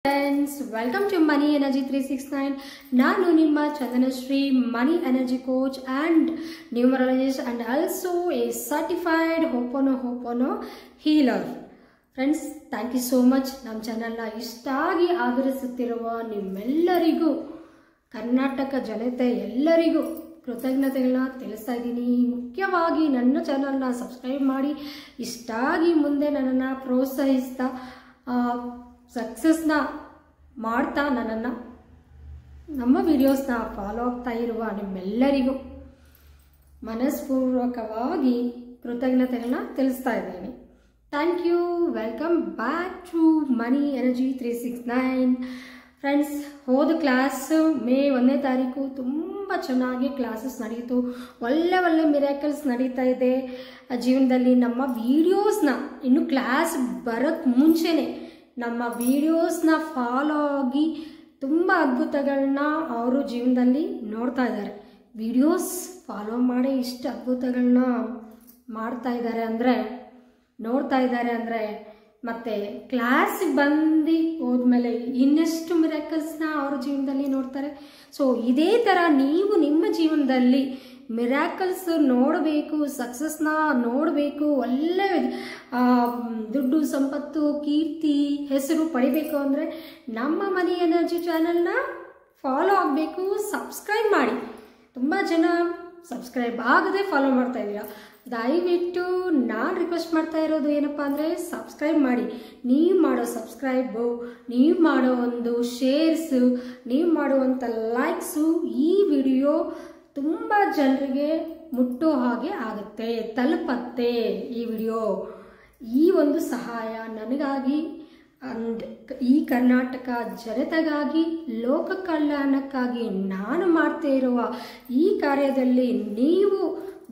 Friends, welcome to Money Energy 369. ನಾನು ನಿಮ್ಮ Chandanashree money energy coach and numerologist and also a certified Ho'oponopono healer. Friends, thank you so much. ನಮ್ಮ ಚಾನೆಲ್ನ ಇಷ್ಟಾಗಿ ಆದರಿಸುತ್ತಿರುವ ನಿಮ್ಮೆಲ್ಲರಿಗೂ ಕರ್ನಾಟಕ ಜನತೆ ಎಲ್ಲರಿಗೂ ಕೃತಜ್ಞತೆಗಳನ್ನ ತಿಳಿಸ್ತಾ ಇದ್ದೀನಿ. ಮುಖ್ಯವಾಗಿ ನನ್ನ ಚಾನೆಲ್ನ ಸಬ್ಸ್ಕ್ರೈಬ್ ಮಾಡಿ ಇಷ್ಟಾಗಿ ಮುಂದೆ ನನ್ನನ್ನು ಪ್ರೋತ್ಸಾಹಿಸ್ತಾ ಸಕ್ಸಸ್ನ ಮಾಡ್ತಾ ನನ್ನನ್ನು ನಮ್ಮ ವಿಡಿಯೋಸ್ನ ಫಾಲೋ ಆಗ್ತಾ ಇರುವ ನಿಮ್ಮೆಲ್ಲರಿಗೂ ಮನಸ್ಪೂರ್ವಕವಾಗಿ ಕೃತಜ್ಞತೆಗಳನ್ನ ತಿಳಿಸ್ತಾ ಇದ್ದೀನಿ. Thank you. Welcome back to money energy 369. Friends, ಹೋದ ಕ್ಲಾಸ್ ಮೇ 1ನೇ ತಾರೀಕು ತುಂಬ ಚೆನ್ನಾಗಿ ಕ್ಲಾಸಸ್ ನಡೀತು. ಒಳ್ಳೆ ಮಿರಾಕಲ್ಸ್ ನಡೀತಾ ಇದೆ ಜೀವನದಲ್ಲಿ. ನಮ್ಮ ವಿಡಿಯೋಸ್ನ ಇನ್ನು ಕ್ಲಾಸ್ ಬರೋಕ್ಕೆ ಮುಂಚೆನೇ ನಮ್ಮ ವಿಡಿಯೋಸ್ನ ಫಾಲೋ ಆಗಿ ತುಂಬ ಅದ್ಭುತಗಳನ್ನ ಅವರು ಜೀವನದಲ್ಲಿ ನೋಡ್ತಾ ಇದ್ದಾರೆ. ವಿಡಿಯೋಸ್ ಫಾಲೋ ಮಾಡಿ ಇಷ್ಟು ಅದ್ಭುತಗಳನ್ನ ಮಾಡ್ತಾ ಇದ್ದಾರೆ ಅಂದರೆ, ನೋಡ್ತಾ ಇದ್ದಾರೆ ಅಂದರೆ, ಮತ್ತು ಕ್ಲಾಸಿಗೆ ಬಂದು ಹೋದ್ಮೇಲೆ ಇನ್ನೆಷ್ಟು ಮಿರಾಕಲ್ಸ್ನ ಅವ್ರ ಜೀವನದಲ್ಲಿ ನೋಡ್ತಾರೆ. ಸೊ ಇದೇ ಥರ ನೀವು ನಿಮ್ಮ ಜೀವನದಲ್ಲಿ ಮಿರಾಕಲ್ಸ್ ನೋಡಬೇಕು, ಸಕ್ಸಸ್ನ ನೋಡಬೇಕು, ಒಳ್ಳೆ ದುಡ್ಡು, ಸಂಪತ್ತು, ಕೀರ್ತಿ, ಹೆಸರು ಪಡಿಬೇಕು ಅಂದರೆ ನಮ್ಮ ಮನಿ ಎನರ್ಜಿ ಚಾನಲ್ನ ಫಾಲೋ ಆಗಬೇಕು. ಸಬ್ಸ್ಕ್ರೈಬ್ ಮಾಡಿ. ತುಂಬ ಜನ ಸಬ್ಸ್ಕ್ರೈಬ್ ಆಗದೆ ಫಾಲೋ ಮಾಡ್ತಾ ಇದ್ದೀರಾ. ದಯವಿಟ್ಟು ನಾನು ರಿಕ್ವೆಸ್ಟ್ ಮಾಡ್ತಾ ಇರೋದು ಏನಪ್ಪ ಅಂದರೆ, ಸಬ್ಸ್ಕ್ರೈಬ್ ಮಾಡಿ. ನೀವು ಮಾಡೋ ಸಬ್ಸ್ಕ್ರೈಬು, ನೀವು ಮಾಡೋ ಒಂದು ಶೇರ್ಸು, ನೀವು ಮಾಡುವಂಥ ಲೈಕ್ಸು ಈ ವಿಡಿಯೋ ತುಂಬ ಜನರಿಗೆ ಮುಟ್ಟೋ ಹಾಗೆ ಆಗುತ್ತೆ, ತಲುಪತ್ತೆ. ಈ ವಿಡಿಯೋ, ಈ ಒಂದು ಸಹಾಯ ನನಗಾಗಿ ಅಂಡ್ ಈ ಕರ್ನಾಟಕ ಜನತೆಗಾಗಿ, ಲೋಕ ಕಲ್ಯಾಣಕ್ಕಾಗಿ ನಾನು ಮಾಡ್ತಾ ಇರುವ ಈ ಕಾರ್ಯದಲ್ಲಿ ನೀವು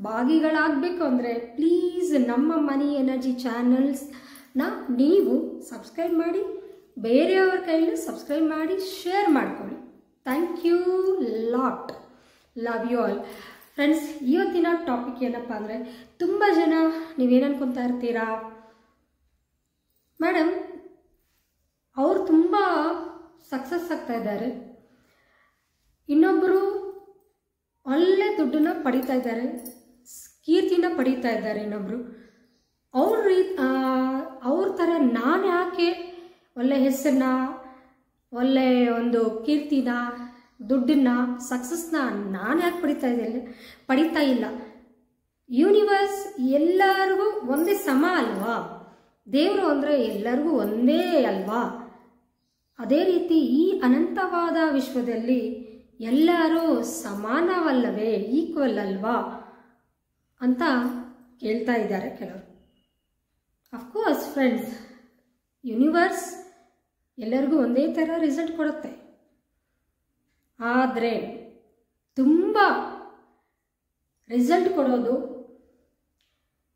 ಭಾಗಿಗಳಾಗಬೇಕು ಅಂದರೆ ಪ್ಲೀಸ್ ನಮ್ಮ ಮನಿ ಎನರ್ಜಿ ಚಾನಲ್ಸ್ನ ನೀವು ಸಬ್ಸ್ಕ್ರೈಬ್ ಮಾಡಿ, ಬೇರೆಯವ್ರ ಕೈಲಿ ಸಬ್ಸ್ಕ್ರೈಬ್ ಮಾಡಿ, ಶೇರ್ ಮಾಡ್ಕೊಳ್ಳಿ. Thank you lot. Love you all. Friends, ಇವತ್ತಿನ ಟಾಪಿಕ್ ಏನಪ್ಪ ಅಂದರೆ, ತುಂಬ ಜನ ನೀವೇನು ಅನ್ಕೊತಾ ಇರ್ತೀರಾ, ಮೇಡಮ್ ಅವರು ತುಂಬ ಸಕ್ಸಸ್ ಆಗ್ತಾ ಇದ್ದಾರೆ, ಇನ್ನೊಬ್ಬರು ಒಳ್ಳೆ ದುಡ್ಡನ್ನ ಪಡಿತಾ ಇದ್ದಾರೆ, ಕೀರ್ತಿನ ಪಡೀತಾ ಇದ್ದಾರೆ ಇನ್ನೊಬ್ಬರು, ಅವ್ರ ಥರ ನಾನು ಯಾಕೆ ಒಳ್ಳೆ ಹೆಸರನ್ನ, ಒಳ್ಳೆ ಒಂದು ಕೀರ್ತಿನ, ದುಡ್ಡನ್ನ, ಸಕ್ಸಸ್ನ ನಾನು ಯಾಕೆ ಪಡಿತಾ ಇಲ್ಲ? ಯೂನಿವರ್ಸ್ ಎಲ್ಲರಿಗೂ ಒಂದೇ ಸಮ ಅಲ್ವಾ? ದೇವರು ಅಂದರೆ ಎಲ್ಲರಿಗೂ ಒಂದೇ ಅಲ್ವಾ? ಅದೇ ರೀತಿ ಈ ಅನಂತವಾದ ವಿಶ್ವದಲ್ಲಿ ಎಲ್ಲರೂ ಸಮಾನವಲ್ಲವೇ, ಈಕ್ವಲ್ ಅಲ್ವಾ ಅಂತ ಕೇಳ್ತಾ ಇದ್ದಾರೆ ಕೆಲವರು. ಅಫ್ಕೋರ್ಸ್ ಫ್ರೆಂಡ್ಸ್, ಯೂನಿವರ್ಸ್ ಎಲ್ಲರಿಗೂ ಒಂದೇ ಥರ ರಿಸಲ್ಟ್ ಕೊಡುತ್ತೆ. ಆದರೆ ತುಂಬ ರಿಸಲ್ಟ್ ಕೊಡೋದು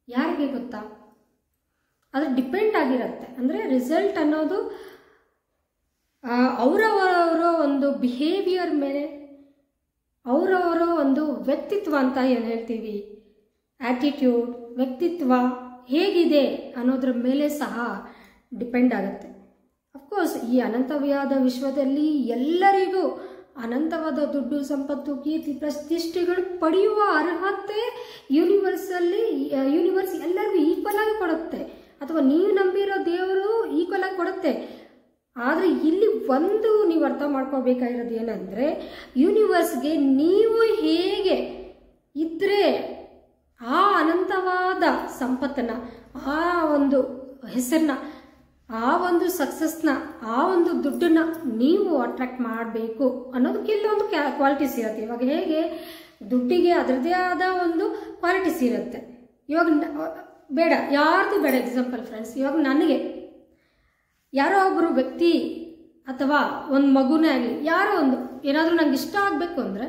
ಯಾರಿಗೆ ಗೊತ್ತಾ? ಅದು ಡಿಪೆಂಡ್ ಆಗಿರುತ್ತೆ. ಅಂದರೆ ರಿಸಲ್ಟ್ ಅನ್ನೋದು ಅವರವರ ಒಂದು ಬಿಹೇವಿಯರ್ ಮೇಲೆ, ಅವರವರ ಒಂದು ವ್ಯಕ್ತಿತ್ವ ಅಂತ ಏನು ಹೇಳ್ತೀವಿ, ಆ್ಯಟಿಟ್ಯೂಡ್, ವ್ಯಕ್ತಿತ್ವ ಹೇಗಿದೆ ಅನ್ನೋದ್ರ ಮೇಲೆ ಸಹ ಡಿಪೆಂಡ್ ಆಗುತ್ತೆ. ಅಫ್ಕೋರ್ಸ್ ಈ ಅನಂತವಾದ ವಿಶ್ವದಲ್ಲಿ ಎಲ್ಲರಿಗೂ ಅನಂತವಾದ ದುಡ್ಡು, ಸಂಪತ್ತು, ಕೀರ್ತಿ, ಪ್ರತಿಷ್ಠೆಗಳು ಪಡೆಯುವ ಅರ್ಹತೆ ಯೂನಿವರ್ಸ್ ಎಲ್ಲರಿಗೂ ಈಕ್ವಲ್ ಆಗಿ ಕೊಡುತ್ತೆ, ಅಥವಾ ನೀವು ನಂಬಿರೋ ದೇವರು ಈಕ್ವಲ್ ಆಗಿ ಕೊಡುತ್ತೆ. ಆದರೆ ಇಲ್ಲಿ ಒಂದು ನೀವು ಅರ್ಥ ಮಾಡ್ಕೋಬೇಕಾಗಿರೋದು ಏನಂದರೆ, ಯೂನಿವರ್ಸ್ಗೆ ನೀವು ಹೇಗೆ ಇದ್ದರೆ ಆ ಅನಂತವಾದ ಸಂಪತ್ತನ್ನು, ಆ ಒಂದು ಹೆಸರನ್ನ, ಆ ಒಂದು ಸಕ್ಸಸ್ನ, ಆ ಒಂದು ದುಡ್ಡನ್ನು ನೀವು ಅಟ್ರಾಕ್ಟ್ ಮಾಡಬೇಕು ಅನ್ನೋದು ಕೆಲವೊಂದು ಕ್ವಾಲಿಟೀಸ್ ಇರುತ್ತೆ. ಇವಾಗ ಹೇಗೆ ದುಡ್ಡಿಗೆ ಅದರದೇ ಆದ ಒಂದು ಕ್ವಾಲಿಟೀಸ್ ಇರುತ್ತೆ. ಇವಾಗ ಬೇಡ, ಯಾರ್ದು ಬೇಡ ಎಕ್ಸಾಂಪಲ್ ಫ್ರೆಂಡ್ಸ್, ಇವಾಗ ನನಗೆ ಯಾರೋ ಒಬ್ಬರು ವ್ಯಕ್ತಿ ಅಥವಾ ಒಂದು ಮಗುನೇ ಆಗಲಿ, ಯಾರೋ ಒಂದು ಏನಾದರೂ ನಂಗೆ ಇಷ್ಟ ಆಗಬೇಕು ಅಂದರೆ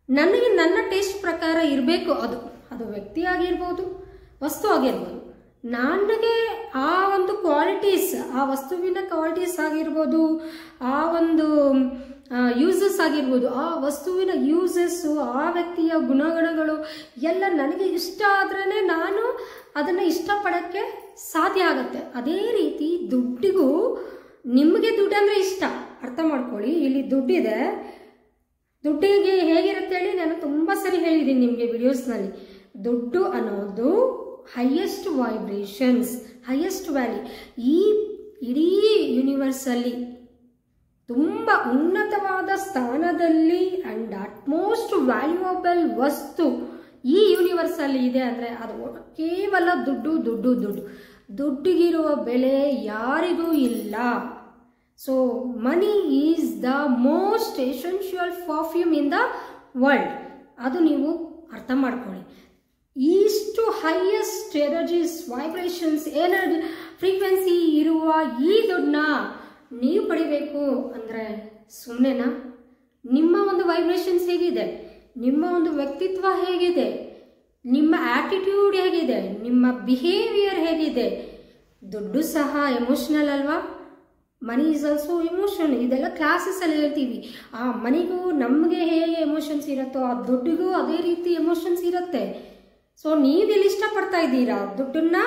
ನನಗೆ ನನ್ನ ಟೇಸ್ಟ್ ಪ್ರಕಾರ ಇರಬೇಕು. ಅದು ವ್ಯಕ್ತಿ ಆಗಿರ್ಬೋದು, ವಸ್ತು ಆಗಿರ್ಬೋದು. ನನಗೆ ಆ ಒಂದು ಕ್ವಾಲಿಟೀಸ್, ಆ ವಸ್ತುವಿನ ಕ್ವಾಲಿಟೀಸ್ ಆಗಿರ್ಬೋದು, ಆ ಒಂದು ಯೂಸಸ್ ಆಗಿರ್ಬೋದು, ಆ ವಸ್ತುವಿನ ಯೂಸಸ್ಸು, ಆ ವ್ಯಕ್ತಿಯ ಗುಣಗಣಗಳು ಎಲ್ಲ ನನಗೆ ಇಷ್ಟ ಆದ್ರೇ ನಾನು ಅದನ್ನು ಇಷ್ಟಪಡೋಕ್ಕೆ ಸಾಧ್ಯ ಆಗುತ್ತೆ. ಅದೇ ರೀತಿ ದುಡ್ಡಿಗೂ ನಿಮಗೆ ದುಡ್ಡು ಅಂದರೆ ಇಷ್ಟ, ಅರ್ಥ ಮಾಡ್ಕೊಳ್ಳಿ. ಇಲ್ಲಿ ದುಡ್ಡಿದೆ, ದುಡ್ಡಿಗೆ ಹೇಗಿರುತ್ತೆ ಹೇಳಿ, ನಾನು ತುಂಬ ಸರಿ ಹೇಳಿದ್ದೀನಿ ನಿಮಗೆ ವಿಡಿಯೋಸ್ನಲ್ಲಿ. ದುಡ್ಡು ಅನ್ನೋದು ಹೈಯೆಸ್ಟ್ ವೈಬ್ರೇಷನ್ಸ್, ಹೈಯೆಸ್ಟ್ ವ್ಯಾಲ್ಯೂ. ಈ ಇಡೀ ಯೂನಿವರ್ಸಲ್ಲಿ ತುಂಬ ಉನ್ನತವಾದ ಸ್ಥಾನದಲ್ಲಿ ಅಂಡ್ ಅಟ್ಮೋಸ್ಟ್ ವ್ಯಾಲ್ಯೂಯಬಲ್ ವಸ್ತು ಈ ಯೂನಿವರ್ಸಲ್ಲಿ ಇದೆ ಅಂದರೆ ಅದು ಕೇವಲ ದುಡ್ಡು, ದುಡ್ಡು, ದುಡ್ಡು. ದುಡ್ಡಿಗಿರುವ ಬೆಲೆ ಯಾರಿಗೂ ಇಲ್ಲ. So money is the most essential perfume in the world. ಅದು ನೀವು ಅರ್ಥ ಮಾಡ್ಕೊಳ್ಳಿ. ಇಷ್ಟು highest energies, vibrations, energy frequency ಇರುವ ಈ ದುಡ್ಡನ್ನ ನೀವು ಪಡಿಬೇಕು ಅಂದರೆ ಸುಮ್ಮನೆನಾ? ನಿಮ್ಮ ಒಂದು ವೈಬ್ರೇಷನ್ಸ್ ಹೇಗಿದೆ, ನಿಮ್ಮ ಒಂದು ವ್ಯಕ್ತಿತ್ವ ಹೇಗಿದೆ, ನಿಮ್ಮ ಆಟಿಟ್ಯೂಡ್ ಹೇಗಿದೆ, ನಿಮ್ಮ ಬಿಹೇವಿಯರ್ ಹೇಗಿದೆ. ದುಡ್ಡು ಸಹ ಎಮೋಷನಲ್ ಅಲ್ವಾ? Money is also emotion. ಇದೆಲ್ಲ ಕ್ಲಾಸಸ್ಸಲ್ಲಿ ಹೇಳ್ತೀವಿ. ಆ ಮನಿಗೂ ನಮಗೆ ಹೇಗೆ ಎಮೋಷನ್ಸ್ ಇರುತ್ತೋ ಆ ದುಡ್ಡಿಗೂ ಅದೇ ರೀತಿ ಎಮೋಷನ್ಸ್ ಇರುತ್ತೆ. ಸೊ ನೀವೆಲ್ಲಿ ಇಷ್ಟಪಡ್ತಾ ಇದ್ದೀರಾ? ದುಡ್ಡನ್ನ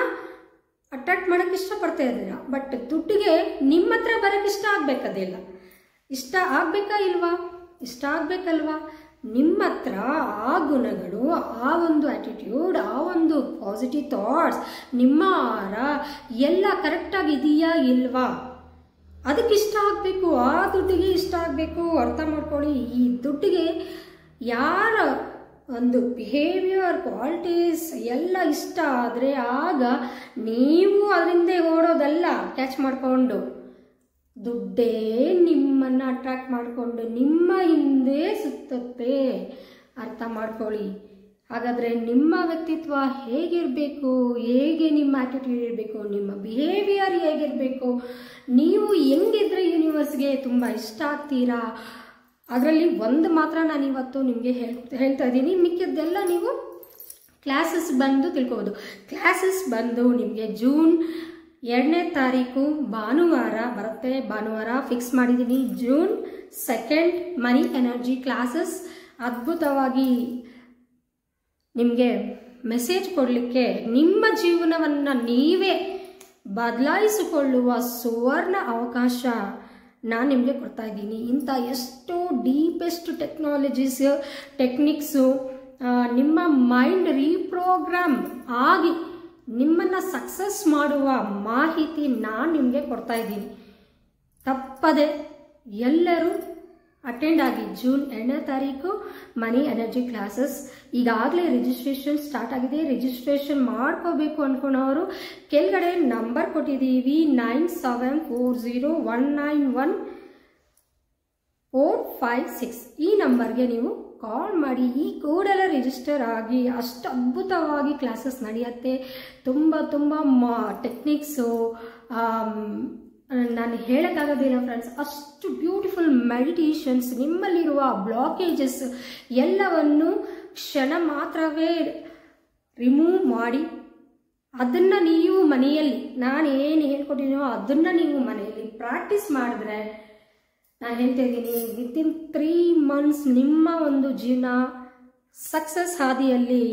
ಅಟ್ರಾಕ್ಟ್ ಮಾಡೋಕ್ಕೆ ಇಷ್ಟಪಡ್ತಾ ಇದ್ದೀರಾ. ಬಟ್ ದುಡ್ಡಿಗೆ ನಿಮ್ಮ ಹತ್ರ ಬರೋಕ್ಕೆ ಇಷ್ಟ ಆಗಬೇಕದಿಲ್ಲ. ಇಷ್ಟ ಆಗಬೇಕಾ ಇಲ್ವಾ? ಇಷ್ಟ ಆಗಬೇಕಲ್ವಾ? ನಿಮ್ಮ ಹತ್ರ ಆ ಗುಣಗಳು, ಆ ಒಂದು ಆ್ಯಟಿಟ್ಯೂಡ್, ಆ ಒಂದು ಪಾಸಿಟಿವ್ ಥಾಟ್ಸ್, ನಿಮ್ಮ ಆಹಾರ ಎಲ್ಲ ಕರೆಕ್ಟಾಗಿದೆಯಾ ಇಲ್ವಾ? ಅದಕ್ಕೆ ಇಷ್ಟ ಆಗಬೇಕು, ಆ ದುಡ್ಡಿಗೆ ಇಷ್ಟ ಆಗಬೇಕು. ಅರ್ಥ ಮಾಡ್ಕೊಳ್ಳಿ. ಈ ದುಡ್ಡಿಗೆ ಯಾರ ಒಂದು ಬಿಹೇವಿಯರ್, ಕ್ವಾಲಿಟೀಸ್ ಎಲ್ಲ ಇಷ್ಟ ಆದರೆ ಆಗ ನೀವು ಅದರಿಂದ ಓಡೋದಲ್ಲ ಕ್ಯಾಚ್ ಮಾಡಿಕೊಂಡು. ದುಡ್ಡೇ ನಿಮ್ಮನ್ನು ಅಟ್ರಾಕ್ಟ್ ಮಾಡಿಕೊಂಡು ನಿಮ್ಮ ಹಿಂದೆ ಸುತ್ತುತ್ತೆ. ಅರ್ಥ ಮಾಡ್ಕೊಳ್ಳಿ. ಹಾಗಾದರೆ ನಿಮ್ಮ ವ್ಯಕ್ತಿತ್ವ ಹೇಗಿರಬೇಕು, ಹೇಗೆ ನಿಮ್ಮ ಆ್ಯಟಿಟ್ಯೂಡ್ ಇರಬೇಕು, ನಿಮ್ಮ ಬಿಹೇವಿಯರ್ ಹೇಗಿರಬೇಕು, ನೀವು ಹೆಂಗಿದ್ರೆ ಯೂನಿವರ್ಸ್ಗೆ ತುಂಬ ಇಷ್ಟ ಆಗ್ತೀರಾ. ಅದರಲ್ಲಿ ಒಂದು ಮಾತ್ರ ನಾನು ಇವತ್ತು ನಿಮಗೆ ಹೇಳ್ತಾ ಇದ್ದೀನಿ. ಮಿಕ್ಕಿದ್ದೆಲ್ಲ ನೀವು ಕ್ಲಾಸಸ್ ಬಂದು ತಿಳ್ಕೊಬೋದು. ಕ್ಲಾಸಸ್ ಬಂದು ನಿಮಗೆ ಜೂನ್ 2ನೇ ತಾರೀಕು ಭಾನುವಾರ ಬರುತ್ತೆ. ಭಾನುವಾರ ಫಿಕ್ಸ್ ಮಾಡಿದ್ದೀನಿ. ಜೂನ್ 2 ಮನಿ ಎನರ್ಜಿ ಕ್ಲಾಸಸ್ ಅದ್ಭುತವಾಗಿ ನಿಮಗೆ ಮೆಸೇಜ್ ಕೊಡಲಿಕ್ಕೆ, ನಿಮ್ಮ ಜೀವನವನ್ನು ನೀವೇ ಬದಲಾಯಿಸಿಕೊಳ್ಳುವ ಸುವರ್ಣ ಅವಕಾಶ ನಾನು ನಿಮಗೆ ಕೊಡ್ತಾ ಇದ್ದೀನಿ. ಇಂಥ ಎಷ್ಟೋ ಡೀಪೆಸ್ಟ್ ಟೆಕ್ನಿಕ್ಸು ನಿಮ್ಮ ಮೈಂಡ್ ರೀಪ್ರೋಗ್ರಾಮ್ ಆಗಿ ನಿಮ್ಮನ್ನು ಸಕ್ಸಸ್ ಮಾಡುವ ಮಾಹಿತಿ ನಾನು ನಿಮಗೆ ಕೊಡ್ತಾ ಇದ್ದೀನಿ. ತಪ್ಪದೆ ಎಲ್ಲರೂ ಅಟೆಂಡ್ ಆಗಿ. ಜೂನ್ 2ನೇ ತಾರೀಕು ಮನಿ ಎನರ್ಜಿ ಕ್ಲಾಸಸ್. ಈಗಾಗಲೇ ರಿಜಿಸ್ಟ್ರೇಷನ್ ಸ್ಟಾರ್ಟ್ ಆಗಿದೆ. ರಿಜಿಸ್ಟ್ರೇಷನ್ ಮಾಡ್ಕೋಬೇಕು ಅಂದ್ಕೊಳೋರು ಕೆಳಗಡೆ ನಂಬರ್ ಕೊಟ್ಟಿದ್ದೀವಿ, 9740191456. ಈ ನಂಬರ್ಗೆ ನೀವು ಕಾಲ್ ಮಾಡಿ ಈ ಕೂಡಲೇ ರಿಜಿಸ್ಟರ್ ಆಗಿ. ಅಷ್ಟು ಅದ್ಭುತವಾಗಿ ಕ್ಲಾಸಸ್ ನಡೆಯುತ್ತೆ. ತುಂಬ ಟೆಕ್ನಿಕ್ಸು ನಾನು ಹೇಳೋಕ್ಕಾಗೋದಿಲ್ಲ ಫ್ರೆಂಡ್ಸ್. ಅಷ್ಟು ಬ್ಯೂಟಿಫುಲ್ ಮೆಡಿಟೇಷನ್ಸ್, ನಿಮ್ಮಲ್ಲಿರುವ ಬ್ಲಾಕೇಜಸ್ ಎಲ್ಲವನ್ನು ಕ್ಷಣ ಮಾತ್ರವೇ ರಿಮೂವ್ ಮಾಡಿ ಅದನ್ನು ನೀವು ಮನೆಯಲ್ಲಿ ನಾನು ಏನು ಹೇಳ್ಕೊಟ್ಟಿನೋ ಅದನ್ನು ನೀವು ಮನೆಯಲ್ಲಿ ಪ್ರಾಕ್ಟೀಸ್ ಮಾಡಿದ್ರೆ, ನಾನು ಹೇಳ್ತಾ ಇದ್ದೀನಿ, ವಿತಿನ್ 3 months ನಿಮ್ಮ ಒಂದು ಜೀವನ ಸಕ್ಸಸ್ ಹಾದಿಯಲ್ಲಿ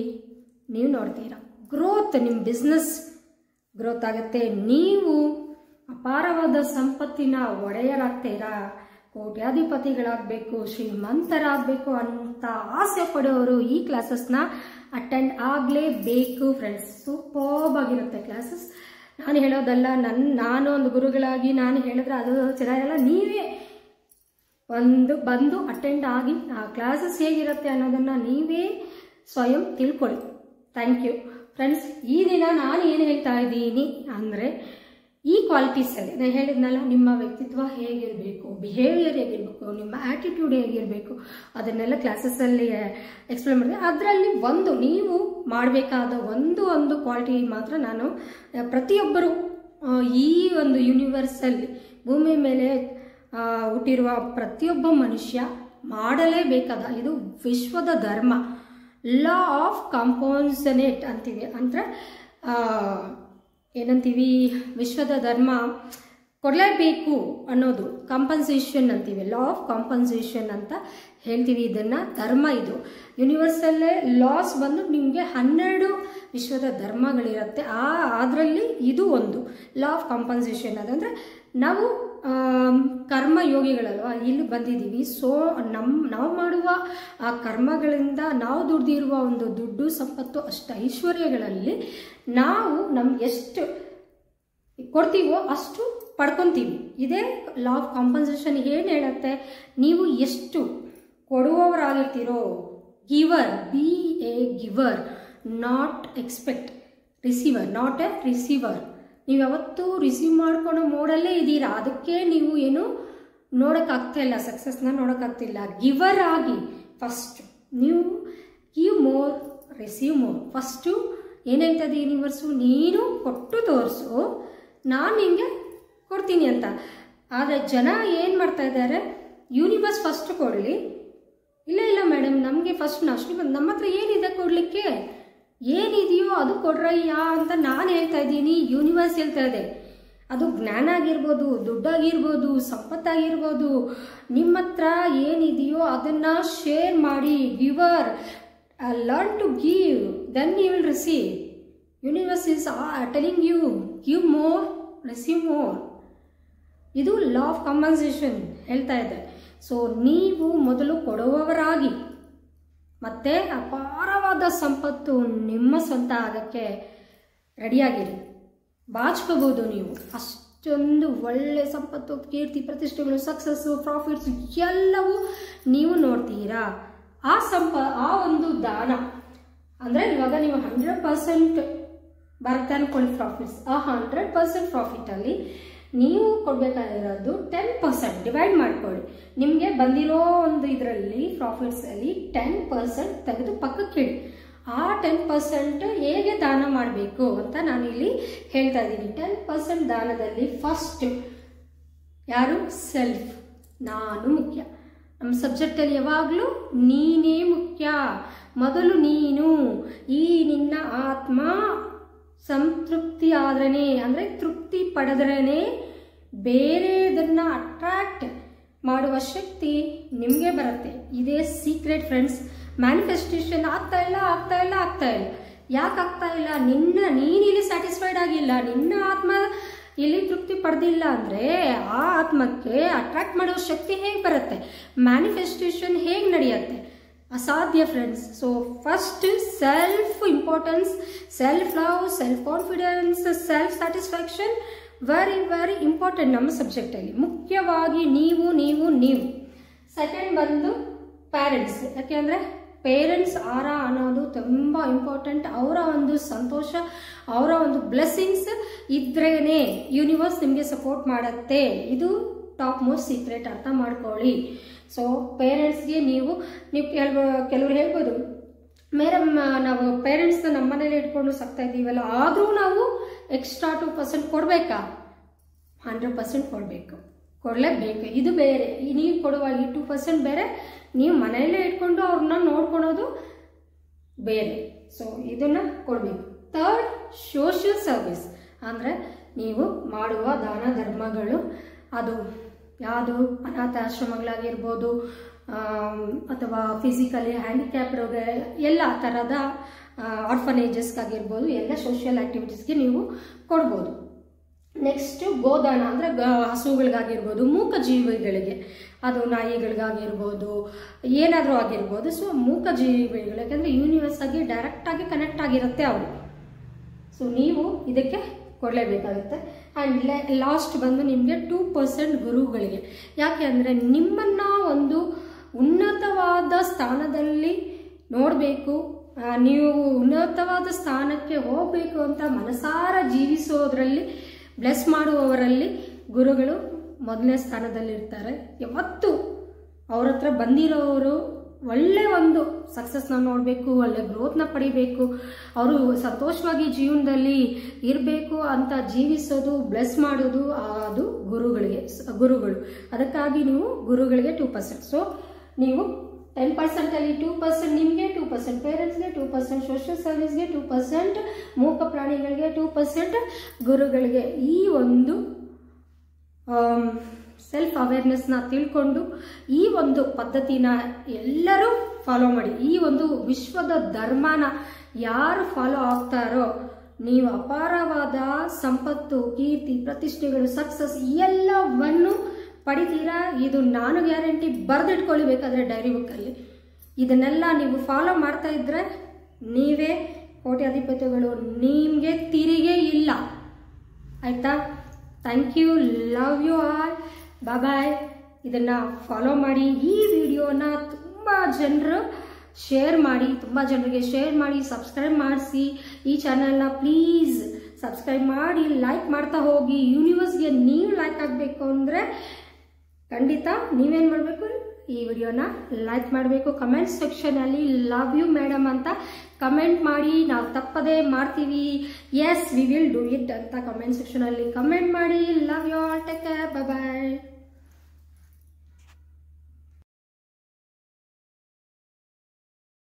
ನೀವು ನೋಡ್ತೀರಾ. ಗ್ರೋತ್, ನಿಮ್ಮ ಬಿಸ್ನೆಸ್ ಗ್ರೋತ್ ಆಗುತ್ತೆ. ನೀವು ಅಪಾರವಾದ ಸಂಪತ್ತಿನ ಒಡೆಯರಾಗ್ತೀರಾ. ಕೋಟ್ಯಾಧಿಪತಿಗಳಾಗಬೇಕು, ಶ್ರೀಮಂತರಾಗಬೇಕು ಅಂತ ಆಸೆ ಪಡೋರು ಈ ಕ್ಲಾಸಸ್ನ ಅಟೆಂಡ್ ಆಗಲೇಬೇಕು ಫ್ರೆಂಡ್ಸ್. ಸೂಪರ್ಬ್ ಆಗಿರುತ್ತೆ ಕ್ಲಾಸಸ್. ನಾನು ಹೇಳೋದಲ್ಲ, ನಾನು ಒಂದು ಗುರುಗಳಾಗಿ ನಾನು ಹೇಳಿದ್ರೆ ಅದು ಚೆನ್ನಾಗಿರಲ್ಲ. ನೀವೇ ಬಂದು ಅಟೆಂಡ್ ಆಗಿ ಆ ಕ್ಲಾಸಸ್ ಹೇಗಿರುತ್ತೆ ಅನ್ನೋದನ್ನು ನೀವೇ ಸ್ವಯಂ ತಿಳ್ಕೊಳ್ಳಿ. Thank you friends. ಈ ದಿನ ನಾನು ಏನು ಹೇಳ್ತಾ ಇದ್ದೀನಿ ಅಂದರೆ, ಈ ಕ್ವಾಲಿಟೀಸಲ್ಲಿ ನಾನು ಹೇಳಿದ್ನಲ್ಲ, ನಿಮ್ಮ ವ್ಯಕ್ತಿತ್ವ ಹೇಗಿರಬೇಕು, ಬಿಹೇವಿಯರ್ ಹೇಗಿರಬೇಕು, ನಿಮ್ಮ ಆ್ಯಟಿಟ್ಯೂಡ್ ಹೇಗಿರಬೇಕು, ಅದನ್ನೆಲ್ಲ ಕ್ಲಾಸಸ್ಸಲ್ಲಿ ಎಕ್ಸ್ಪ್ಲೇನ್ ಮಾಡಿದೆ. ಅದರಲ್ಲಿ ಒಂದು ನೀವು ಮಾಡಬೇಕಾದ ಒಂದು ಕ್ವಾಲಿಟಿ ಮಾತ್ರ ನಾನು ಪ್ರತಿಯೊಬ್ಬರು ಈ ಒಂದು ಯೂನಿವರ್ಸಲ್ಲಿ ಭೂಮಿ ಮೇಲೆ ಹುಟ್ಟಿರುವ ಪ್ರತಿಯೊಬ್ಬ ಮನುಷ್ಯ ಮಾಡಲೇಬೇಕಾದ, ಇದು ವಿಶ್ವದ ಧರ್ಮ, ಲಾ ಆಫ್ ಕಂಪೋಸನೇಟ್ ಅಂತೀವಿ. ಅಂದರೆ ಏನಂತೀವಿ, ವಿಶ್ವದ ಧರ್ಮ ಕೊಡಲೇಬೇಕು ಅನ್ನೋದು ಕಂಪನ್ಸೇಷನ್ ಅಂತೀವಿ. ಲಾ ಆಫ್ ಕಂಪನ್ಸೇಷನ್ ಅಂತ ಹೇಳ್ತೀವಿ. ಇದನ್ನು ಧರ್ಮ, ಇದು ಯೂನಿವರ್ಸಲ್ಲೇ ಲಾಸ್ ಬಂದು ನಿಮಗೆ 12 ವಿಶ್ವದ ಧರ್ಮಗಳಿರುತ್ತೆ. ಅದರಲ್ಲಿ ಇದು ಒಂದು ಲಾ ಆಫ್ ಕಂಪನ್ಸೇಷನ್. ಅದಂದರೆ ನಾವು ಕರ್ಮಯೋಗಿಗಳಲ್ವ, ಇಲ್ಲಿ ಬಂದಿದ್ದೀವಿ. ಸೊ ನಾವು ಮಾಡುವ ಆ ಕರ್ಮಗಳಿಂದ ನಾವು ದುಡ್ದಿರುವ ಒಂದು ದುಡ್ಡು, ಸಂಪತ್ತು, ಅಷ್ಟು ಐಶ್ವರ್ಯಗಳಲ್ಲಿ ನಾವು ನಮ್ಗೆ ಎಷ್ಟು ಕೊಡ್ತೀವೋ ಅಷ್ಟು ಪಡ್ಕೊತೀವಿ. ಇದೇ ಲಾ ಆಫ್ ಕಾಂಪನ್ಸೇಷನ್ ಏನು ಹೇಳುತ್ತೆ, ನೀವು ಎಷ್ಟು ಕೊಡುವವರಾಗಿರ್ತೀರೋ, giver, be a giver, not expect receiver, not a receiver. ನೀವು ಯಾವತ್ತೂ ರಿಸೀವ್ ಮಾಡ್ಕೊಳ್ಳೋ ಮೋಡಲ್ಲೇ ಇದ್ದೀರಾ, ಅದಕ್ಕೆ ನೀವು ಏನು ನೋಡೋಕ್ಕಾಗ್ತಾ ಇಲ್ಲ, ಸಕ್ಸಸ್ನ ನೋಡೋಕ್ಕಾಗ್ತಿಲ್ಲ. ಗಿವರ್ ಆಗಿ ಫಸ್ಟ್ ನೀವು give more, receive more. First ಏನು ಹೇಳ್ತದೆ ಯೂನಿವರ್ಸು, ನೀನು ಕೊಟ್ಟು ತೋರಿಸು, ನಾನು ನಿಮಗೆ ಕೊಡ್ತೀನಿ ಅಂತ. ಆದರೆ ಜನ ಏನು ಮಾಡ್ತಾ ಇದ್ದಾರೆ, ಯೂನಿವರ್ಸ್ ಫಸ್ಟ್ ಕೊಡಲಿ, ಇಲ್ಲ ಮೇಡಮ್ ನಮಗೆ ಫಸ್ಟ್ ನಮ್ಮ ಹತ್ರ ಏನಿದೆ ಕೊಡಲಿಕ್ಕೆ, ಏನಿದೆಯೋ ಅದು ಕೊಡ್ರಯ್ಯ ಅಂತ ನಾನು ಹೇಳ್ತಾ ಇದ್ದೀನಿ, ಯೂನಿವರ್ಸ್ ಹೇಳ್ತಾ ಇದೆ. ಅದು ಜ್ಞಾನ ಆಗಿರ್ಬೋದು, ದುಡ್ಡಾಗಿರ್ಬೋದು, ಸಂಪತ್ತಾಗಿರ್ಬೋದು, ನಿಮ್ಮ ಹತ್ರ ಏನಿದೆಯೋ ಅದನ್ನು ಶೇರ್ ಮಾಡಿ. Giver, learn to give, then you will receive. Universe is telling you give more, receive more. ಇದು ಲಾ ಆಫ್ ಕಾಂಪನ್ಸೇಷನ್ ಹೇಳ್ತಾ ಇದೆ. ಸೊ ನೀವು ಮೊದಲು ಕೊಡುವವರಾಗಿ, ಮತ್ತೆ ಅಪಾರವಾದ ಸಂಪತ್ತು ನಿಮ್ಮ ಸ್ವಂತ ಆಗೋಕ್ಕೆ ರೆಡಿಯಾಗಿರಿ. ಬಾಚ್ಕೋಬೋದು ನೀವು, ಅಷ್ಟೊಂದು ಒಳ್ಳೆ ಸಂಪತ್ತು, ಕೀರ್ತಿ, ಪ್ರತಿಷ್ಠೆಗಳು, ಸಕ್ಸಸ್ಸು, ಪ್ರಾಫಿಟ್ಸ್ ಎಲ್ಲವೂ ನೀವು ನೋಡ್ತೀರಾ. ಆ ಒಂದು ದಾನ ಅಂದರೆ ಇವಾಗ ನೀವು 100% ಬರುತ್ತೆ ಅಂದ್ಕೊಳ್ಳಿ ಪ್ರಾಫಿಟ್ಸ್. ಆ 100% ಪ್ರಾಫಿಟಲ್ಲಿ ನೀವು ಕೊಡಬೇಕಾಗಿರೋದು 10% ಡಿವೈಡ್ ಮಾಡ್ಕೊಳ್ಳಿ. ನಿಮಗೆ ಬಂದಿರೋ ಒಂದು ಇದರಲ್ಲಿ ಪ್ರಾಫಿಟ್ಸಲ್ಲಿ 10% ತೆಗೆದು ಪಕ್ಕಕ್ಕೆ ಇಡಿ. ಆ 10% ಹೇಗೆ ದಾನ ಮಾಡಬೇಕು ಅಂತ ನಾನಿಲ್ಲಿ ಹೇಳ್ತಾ ಇದ್ದೀನಿ. 10% ದಾನದಲ್ಲಿ ಫಸ್ಟ್ ಯಾರು, ಸೆಲ್ಫ್, ನಾನು ಮುಖ್ಯ. ನಮ್ಮ ಸಬ್ಜೆಕ್ಟಲ್ಲಿ ಯಾವಾಗಲೂ ನೀನೇ ಮುಖ್ಯ. ಮೊದಲು ನೀನು, ಈ ನಿನ್ನ ಆತ್ಮ ಸಂತೃಪ್ತಿ ಆದ್ರೇ, ಅಂದರೆ ತೃಪ್ತಿ ಪಡೆದ್ರೇ ಬೇರೆದನ್ನು ಅಟ್ರಾಕ್ಟ್ ಮಾಡುವ ಶಕ್ತಿ ನಿಮಗೆ ಬರುತ್ತೆ. ಇದೇ ಸೀಕ್ರೆಟ್ ಫ್ರೆಂಡ್ಸ್. ಮ್ಯಾನಿಫೆಸ್ಟೇಷನ್ ಆಗ್ತಾ ಇಲ್ಲ. ಯಾಕೆ ಆಗ್ತಾ ಇಲ್ಲ? ನೀನಿಲ್ಲಿ ಸ್ಯಾಟಿಸ್ಫೈಡ್ ಆಗಿಲ್ಲ, ನಿನ್ನ ಆತ್ಮ ಇಲ್ಲಿ ತೃಪ್ತಿ ಪಡೆದಿಲ್ಲ ಅಂದರೆ ಆ ಆತ್ಮಕ್ಕೆ ಅಟ್ರಾಕ್ಟ್ ಮಾಡೋ ಶಕ್ತಿ ಹೇಗೆ ಬರುತ್ತೆ? ಮ್ಯಾನಿಫೆಸ್ಟೇಷನ್ ಹೇಗೆ ನಡೆಯುತ್ತೆ? ಅಸಾಧ್ಯ friends. So first self importance, self love, self confidence, self satisfaction very very important ನಮ್ಮ ಸಬ್ಜೆಕ್ಟಲ್ಲಿ. ಮುಖ್ಯವಾಗಿ ನೀವು. ಸೆಕೆಂಡ್ ಬಂದು ಪ್ಯಾರೆಂಟ್ಸ್. ಯಾಕೆಂದರೆ ಪೇರೆಂಟ್ಸ್ ಆರ ಅನ್ನೋದು ತುಂಬ ಇಂಪಾರ್ಟೆಂಟ್. ಅವರ ಒಂದು ಸಂತೋಷ, ಅವರ ಒಂದು ಬ್ಲೆಸ್ಸಿಂಗ್ಸ್ ಇದ್ರೇ ಯೂನಿವರ್ಸ್ ನಿಮಗೆ ಸಪೋರ್ಟ್ ಮಾಡುತ್ತೆ. ಇದು ಟಾಪ್ ಮೋಸ್ಟ್ ಸೀಕ್ರೆಟ್, ಅರ್ಥ ಮಾಡ್ಕೊಳ್ಳಿ. ಸೊ ಪೇರೆಂಟ್ಸ್ಗೆ ನೀವು ಕೆಲವರು ಹೇಳ್ಬೋದು, ಮೇಡಮ್ ನಾವು ಪೇರೆಂಟ್ಸ್ನ ನಮ್ಮ ಮನೇಲಿ ಇಟ್ಕೊಂಡು ಸಾಕ್ತಾ ಇದ್ದೀವಲ್ಲ, ಆದರೂ ನಾವು ಎಕ್ಸ್ಟ್ರಾ 2% ಕೊಡಬೇಕಾ? 100% ಕೊಡಲೇಬೇಕು. ಇದು ಬೇರೆ. ನೀವು ಕೊಡುವ ಈ 2% ಬೇರೆ, ನೀವು ಮನೆಯಲ್ಲೇ ಇಟ್ಕೊಂಡು ಅವ್ರನ್ನ ನೋಡ್ಕೊಳೋದು ಬೇರೆ. ಸೊ ಇದನ್ನು ಕೊಡಬೇಕು. Third, social service. ಅಂದರೆ ನೀವು ಮಾಡುವ ದಾನ ಧರ್ಮಗಳು, ಅದು ಯಾವುದು ಅನಾಥಾಶ್ರಮಗಳಾಗಿರ್ಬೋದು, ಅಥವಾ ಫಿಸಿಕಲಿ ಹ್ಯಾಂಡಿಕ್ಯಾಪ್ಡ್ಗೆ ಎಲ್ಲ ಥರದ ಆರ್ಫನೇಜಸ್ಗಾಗಿರ್ಬೋದು, ಎಲ್ಲ ಸೋಷಿಯಲ್ ಆ್ಯಕ್ಟಿವಿಟೀಸ್ಗೆ ನೀವು ಕೊಡ್ಬೋದು. ನೆಕ್ಸ್ಟು ಗೋದಾನ ಅಂದರೆ ಹಸುಗಳಿಗಾಗಿರ್ಬೋದು, ಮೂಕ ಜೀವಿಗಳಿಗೆ, ಅದು ನಾಯಿಗಳಿಗಾಗಿರ್ಬೋದು, ಏನಾದರೂ ಆಗಿರ್ಬೋದು. ಸೊ ಮೂಕ ಜೀವಿಗಳು, ಯಾಕೆಂದರೆ ಯೂನಿವರ್ಸ್ ಆಗಿ ಡೈರೆಕ್ಟಾಗಿ ಕನೆಕ್ಟ್ ಆಗಿರುತ್ತೆ ಅವರು. ಸೊ ನೀವು ಇದಕ್ಕೆ ಕೊಡಲೇಬೇಕಾಗುತ್ತೆ. ಆ್ಯಂಡ್ ಲಾಸ್ಟ್ ಬಂದು ನಿಮಗೆ 2% ಗುರುಗಳಿಗೆ. ಯಾಕೆ ಅಂದರೆ ನಿಮ್ಮನ್ನು ಒಂದು ಉನ್ನತವಾದ ಸ್ಥಾನದಲ್ಲಿ ನೋಡಬೇಕು, ನೀವು ಉನ್ನತವಾದ ಸ್ಥಾನಕ್ಕೆ ಹೋಗಬೇಕು ಅಂತ ಮನಸಾರ ಜೀವಿಸೋದ್ರಲ್ಲಿ, ಬ್ಲೆಸ್ ಮಾಡುವವರಲ್ಲಿ ಗುರುಗಳು ಮೊದಲನೇ ಸ್ಥಾನದಲ್ಲಿರ್ತಾರೆ. ಯಾವತ್ತು ಅವ್ರ ಹತ್ರ ಬಂದಿರೋರು ಒಳ್ಳೆ ಒಂದು ಸಕ್ಸಸ್ನ ನೋಡಬೇಕು, ಒಳ್ಳೆ ಗ್ರೋತ್ನ ಪಡಿಬೇಕು, ಅವರು ಸಂತೋಷವಾಗಿ ಜೀವನದಲ್ಲಿ ಇರಬೇಕು ಅಂತ ಜೀವಿಸೋದು, ಬ್ಲೆಸ್ ಮಾಡೋದು ಅದು ಗುರುಗಳು. ಅದಕ್ಕಾಗಿ ನೀವು ಗುರುಗಳಿಗೆ 2%. ಸೊ ನೀವು 10%ಅಲ್ಲಿ 2% ನಿಮಗೆ, 2% ಪೇರೆಂಟ್ಸ್ಗೆ, 2% ಸೋಷಿಯಲ್ ಸರ್ವಿಸ್ಗೆ, 2% ಮೂಕ ಪ್ರಾಣಿಗಳಿಗೆ, 2% ಗುರುಗಳಿಗೆ. ಈ ಒಂದು ಸೆಲ್ಫ್ ಅವೇರ್ನೆಸ್ನ ತಿಳ್ಕೊಂಡು ಈ ಒಂದು ಪದ್ಧತಿನ ಎಲ್ಲರೂ ಫಾಲೋ ಮಾಡಿ. ಈ ಒಂದು ವಿಶ್ವದ ಧರ್ಮನ ಯಾರು ಫಾಲೋ ಆಗ್ತಾರೋ ನೀವು ಅಪಾರವಾದ ಸಂಪತ್ತು, ಕೀರ್ತಿ, ಪ್ರತಿಷ್ಠೆಗಳು, ಸಕ್ಸಸ್ ಎಲ್ಲವನ್ನು ಪಡಿತೀರಾ. ಇದು ನಾನು ಗ್ಯಾರಂಟಿ. ಬರೆದಿಟ್ಕೊಳ್ಳಿ ಬೇಕಾದರೆ ಡೈರಿ ಬುಕ್ಕಲ್ಲಿ. ಇದನ್ನೆಲ್ಲ ನೀವು ಫಾಲೋ ಮಾಡ್ತಾ ಇದ್ರೆ ನೀವೇ ಕೋಟ್ಯಾಧಿಪತಿಗಳು. ನಿಮಗೆ ತಿರಿಗೆ ಇಲ್ಲ. ಆಯಿತಾ? Thank you. Love you all. Bye. ಇದನ್ನು ಫಾಲೋ ಮಾಡಿ. ಈ ವಿಡಿಯೋನ ತುಂಬ ಜನರು ಶೇರ್ ಮಾಡಿ, ತುಂಬ ಜನರಿಗೆ ಶೇರ್ ಮಾಡಿ, ಸಬ್ಸ್ಕ್ರೈಬ್ ಮಾಡಿಸಿ. ಈ ಚಾನಲ್ನ ಪ್ಲೀಸ್ ಸಬ್ಸ್ಕ್ರೈಬ್ ಮಾಡಿ, ಲೈಕ್ ಮಾಡ್ತಾ ಹೋಗಿ. ಯೂನಿವರ್ಸ್ಗೆ ನೀವು ಲೈಕ್ ಆಗಬೇಕು ಅಂದರೆ ಖಂಡಿತ ನೀವೇನು ಮಾಡಬೇಕು, ಈ ವಿಡಿಯೋನ ಲೈಕ್ ಮಾಡಬೇಕು. ಕಮೆಂಟ್ ಸೆಕ್ಷನಲ್ಲಿ ಲವ್ ಯು ಮೇಡಮ್ ಅಂತ ಕಮೆಂಟ್ ಮಾಡಿ. ನಾವು ತಪ್ಪದೇ ಮಾಡ್ತೀವಿ. Yes we will do it ಅಂತ ಕಮೆಂಟ್ ಸೆಕ್ಷನಲ್ಲಿ ಕಮೆಂಟ್ ಮಾಡಿ. Love you all. Take care. Bye.